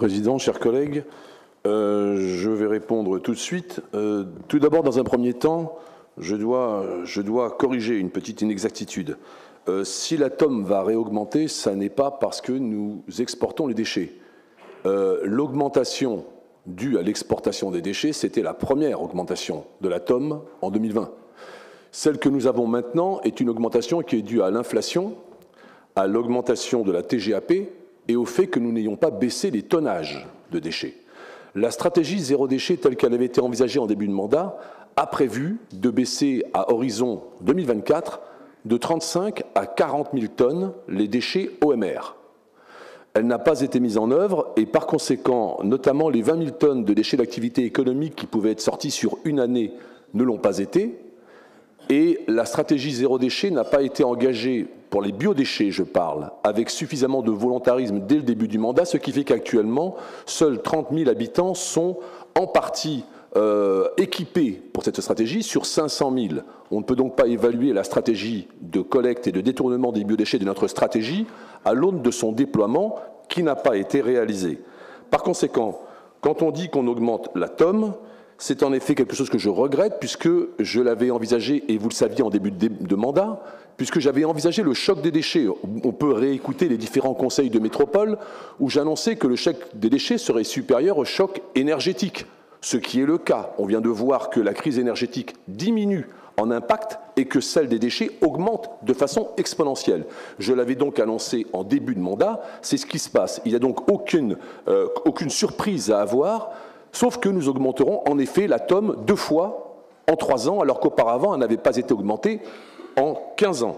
Président, chers collègues, je vais répondre tout de suite. Tout d'abord, dans un premier temps, je dois corriger une petite inexactitude. Si l'atome va réaugmenter, ça n'est pas parce que nous exportons les déchets. L'augmentation due à l'exportation des déchets, c'était la première augmentation de l'atome en 2020. Celle que nous avons maintenant est une augmentation qui est due à l'inflation, à l'augmentation de la TGAP et au fait que nous n'ayons pas baissé les tonnages de déchets. La stratégie zéro déchet telle qu'elle avait été envisagée en début de mandat a prévu de baisser à horizon 2024 de 35 à 40 000 tonnes les déchets OMR. Elle n'a pas été mise en œuvre et par conséquent, notamment les 20 000 tonnes de déchets d'activité économique qui pouvaient être sortis sur une année ne l'ont pas été. Et la stratégie zéro déchet n'a pas été engagée, pour les biodéchets je parle, avec suffisamment de volontarisme dès le début du mandat, ce qui fait qu'actuellement, seuls 30 000 habitants sont en partie équipés pour cette stratégie sur 500 000. On ne peut donc pas évaluer la stratégie de collecte et de détournement des biodéchets de notre stratégie à l'aune de son déploiement qui n'a pas été réalisé. Par conséquent, quand on dit qu'on augmente la TOM, c'est en effet quelque chose que je regrette puisque je l'avais envisagé, et vous le saviez en début de mandat, puisque j'avais envisagé le choc des déchets. On peut réécouter les différents conseils de métropole où j'annonçais que le choc des déchets serait supérieur au choc énergétique, ce qui est le cas. On vient de voir que la crise énergétique diminue en impact et que celle des déchets augmente de façon exponentielle. Je l'avais donc annoncé en début de mandat, c'est ce qui se passe. Il n'y a donc aucune surprise à avoir. Sauf que nous augmenterons en effet la TOM 2 fois en 3 ans, alors qu'auparavant, elle n'avait pas été augmentée en 15 ans.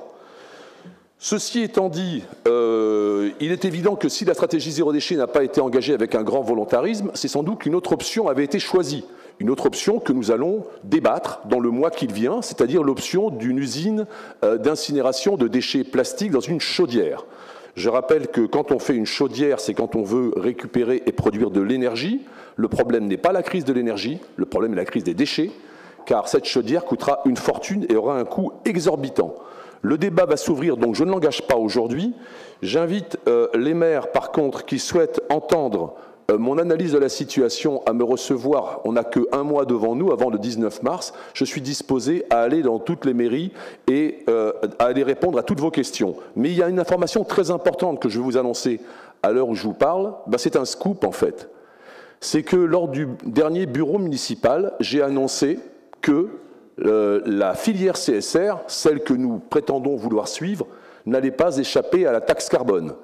Ceci étant dit, il est évident que si la stratégie zéro déchet n'a pas été engagée avec un grand volontarisme, c'est sans doute qu'une autre option avait été choisie. Une autre option que nous allons débattre dans le mois qui vient, c'est-à-dire l'option d'une usine d'incinération de déchets plastiques dans une chaudière. Je rappelle que quand on fait une chaudière, c'est quand on veut récupérer et produire de l'énergie. Le problème n'est pas la crise de l'énergie, le problème est la crise des déchets, car cette chaudière coûtera une fortune et aura un coût exorbitant. Le débat va s'ouvrir, donc je ne l'engage pas aujourd'hui. J'invite les maires, par contre, qui souhaitent entendre mon analyse de la situation à me recevoir. On n'a qu'un mois devant nous, avant le 19 mars. Je suis disposé à aller dans toutes les mairies et à aller répondre à toutes vos questions. Mais il y a une information très importante que je vais vous annoncer à l'heure où je vous parle. C'est un scoop, en fait. C'est que lors du dernier bureau municipal, j'ai annoncé que la filière CSR, celle que nous prétendons vouloir suivre, n'allait pas échapper à la taxe carbone.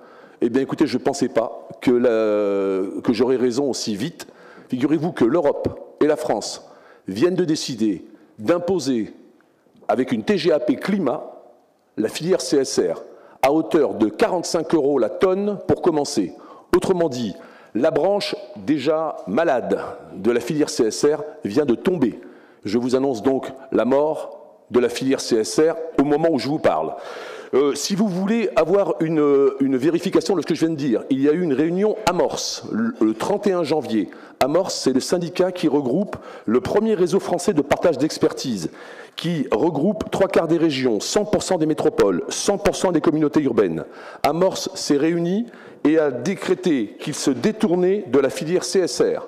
Eh bien, écoutez, je ne pensais pas que j'aurais raison aussi vite. Figurez-vous que l'Europe et la France viennent de décider d'imposer, avec une TGAP climat, la filière CSR à hauteur de 45 € la tonne pour commencer. Autrement dit, la branche déjà malade de la filière CSR vient de tomber. Je vous annonce donc la mort de la filière CSR au moment où je vous parle. Si vous voulez avoir une vérification de ce que je viens de dire, il y a eu une réunion Amorce le 31 janvier. Amorce, c'est le syndicat qui regroupe le premier réseau français de partage d'expertise, qui regroupe 3/4 des régions, 100% des métropoles, 100% des communautés urbaines. Amorce s'est réuni et a décrété qu'il se détournait de la filière CSR.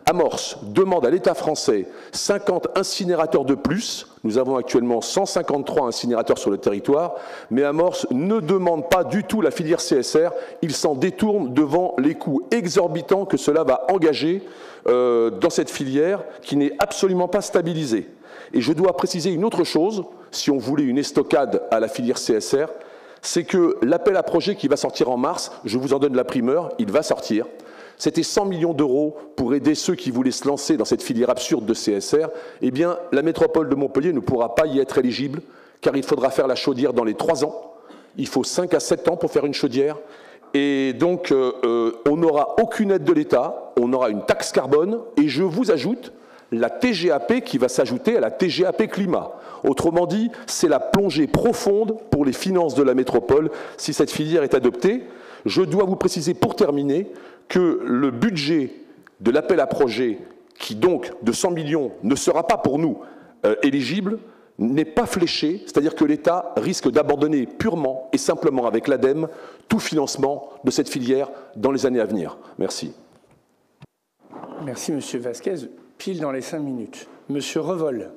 Amorce demande à l'État français 50 incinérateurs de plus. Nous avons actuellement 153 incinérateurs sur le territoire, mais Amorce ne demande pas du tout la filière CSR. Il s'en détourne devant les coûts exorbitants que cela va engager dans cette filière qui n'est absolument pas stabilisée. Et je dois préciser une autre chose, si on voulait une estocade à la filière CSR, c'est que l'appel à projet qui va sortir en mars, je vous en donne la primeur, il va sortir. C'était 100 millions d'euros pour aider ceux qui voulaient se lancer dans cette filière absurde de CSR. Eh bien, la métropole de Montpellier ne pourra pas y être éligible, car il faudra faire la chaudière dans les 3 ans. Il faut 5 à 7 ans pour faire une chaudière. Et donc, on n'aura aucune aide de l'État, on aura une taxe carbone, et je vous ajoute la TGAP qui va s'ajouter à la TGAP climat. Autrement dit, c'est la plongée profonde pour les finances de la métropole si cette filière est adoptée. Je dois vous préciser pour terminer que le budget de l'appel à projet, qui donc de 100 millions ne sera pas pour nous éligible, n'est pas fléché, c'est-à-dire que l'État risque d'abandonner purement et simplement avec l'ADEME tout financement de cette filière dans les années à venir. Merci. Merci, Monsieur Vasquez. Pile dans les 5 minutes. Monsieur Revol.